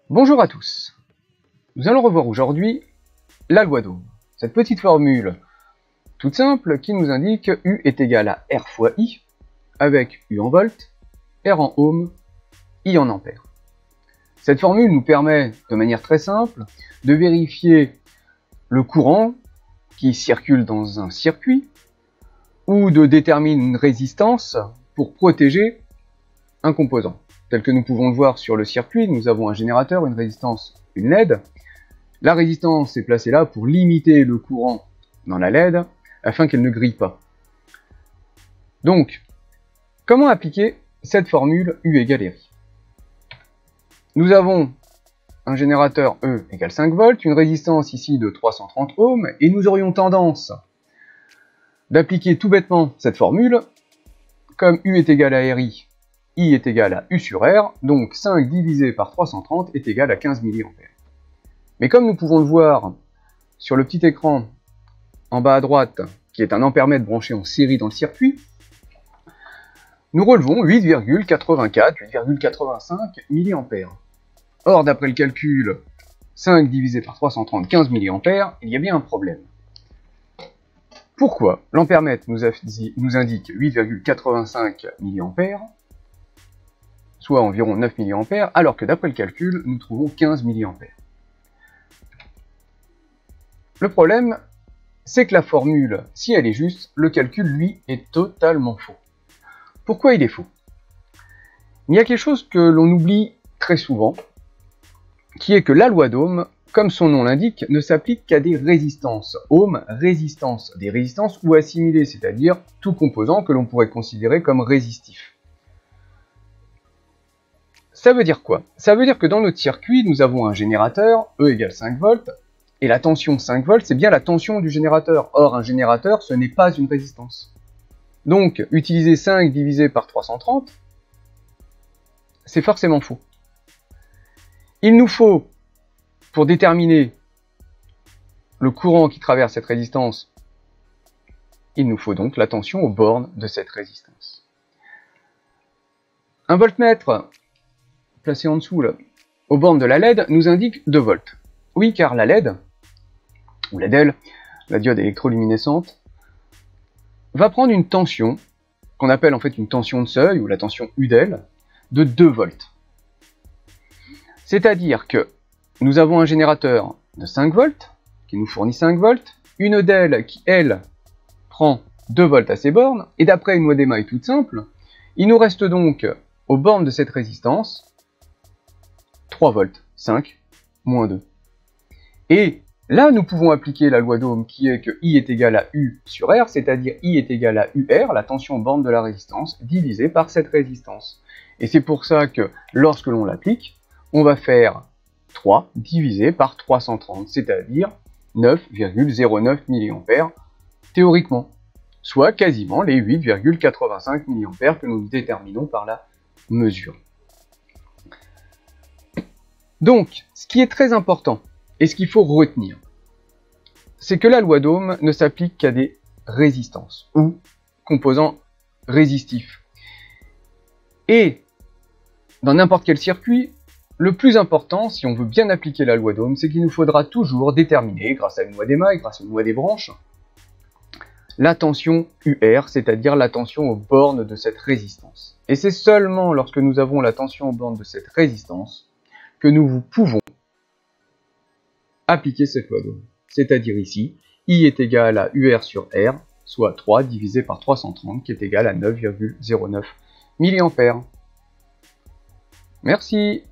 Bonjour à tous. Nous allons revoir aujourd'hui la loi d'Ohm. Cette petite formule toute simple qui nous indique U est égal à R fois I, avec U en volts, R en ohms, I en ampères. Cette formule nous permet, de manière très simple, de vérifier le courant qui circule dans un circuit, ou de déterminer une résistance pour protéger un composant. Tel que nous pouvons le voir sur le circuit, nous avons un générateur, une résistance, une LED. La résistance est placée là pour limiter le courant dans la LED, afin qu'elle ne grille pas. Donc, comment appliquer cette formule U égale RI? Nous avons un générateur E égale 5 volts, une résistance ici de 330 ohms, et nous aurions tendance d'appliquer tout bêtement cette formule, comme U est égal à RI, I est égal à U sur R, donc 5 divisé par 330 est égal à 15 mA. Mais comme nous pouvons le voir sur le petit écran en bas à droite, qui est un ampèremètre branché en série dans le circuit, nous relevons 8,84, 8,85 mA. Or, d'après le calcul, 5 divisé par 330, 15 mA, il y a bien un problème. Pourquoi l'ampèremètre nous indique 8,85 mA, soit environ 9 mA, alors que d'après le calcul, nous trouvons 15 mA. Le problème, c'est que la formule, si elle est juste, le calcul, lui, est totalement faux. Pourquoi il est faux? Il y a quelque chose que l'on oublie très souvent, qui est que la loi d'Ohm, comme son nom l'indique, ne s'applique qu'à des résistances. Ohm, résistance, des résistances ou assimilées, c'est-à-dire tout composant que l'on pourrait considérer comme résistif. Ça veut dire quoi? Ça veut dire que dans notre circuit, nous avons un générateur, E égale 5 volts, et la tension 5 volts, c'est bien la tension du générateur. Or, un générateur, ce n'est pas une résistance. Donc, utiliser 5 divisé par 330, c'est forcément faux. Il nous faut, pour déterminer le courant qui traverse cette résistance, il nous faut donc la tension aux bornes de cette résistance. Un voltmètre, placé en dessous, là, aux bornes de la LED, nous indique 2 volts. Oui, car la LED, ou la DEL, la diode électroluminescente, va prendre une tension, qu'on appelle en fait une tension de seuil, ou la tension UDEL, de 2 volts. C'est-à-dire que nous avons un générateur de 5 volts, qui nous fournit 5 volts, une DEL qui, elle, prend 2 volts à ses bornes, et d'après une loi d'émail toute simple, il nous reste donc, aux bornes de cette résistance, 3 volts, 5, moins 2. Et là, nous pouvons appliquer la loi d'Ohm qui est que I est égal à U sur R, c'est-à-dire I est égal à UR, la tension aux bornes de la résistance, divisée par cette résistance. Et c'est pour ça que, lorsque l'on l'applique, on va faire 3 divisé par 330, c'est-à-dire 9,09 mA théoriquement, soit quasiment les 8,85 mA que nous déterminons par la mesure. Donc, ce qui est très important, et ce qu'il faut retenir, c'est que la loi d'Ohm ne s'applique qu'à des résistances, ou composants résistifs. Et, dans n'importe quel circuit, le plus important, si on veut bien appliquer la loi d'Ohm, c'est qu'il nous faudra toujours déterminer, grâce à une loi d'émail, grâce à une loi des branches, la tension UR, c'est-à-dire la tension aux bornes de cette résistance. Et c'est seulement lorsque nous avons la tension aux bornes de cette résistance que nous pouvons appliquer cette loi d'Ohm. C'est-à-dire ici, I est égal à UR sur R, soit 3 divisé par 330, qui est égal à 9,09 mA. Merci.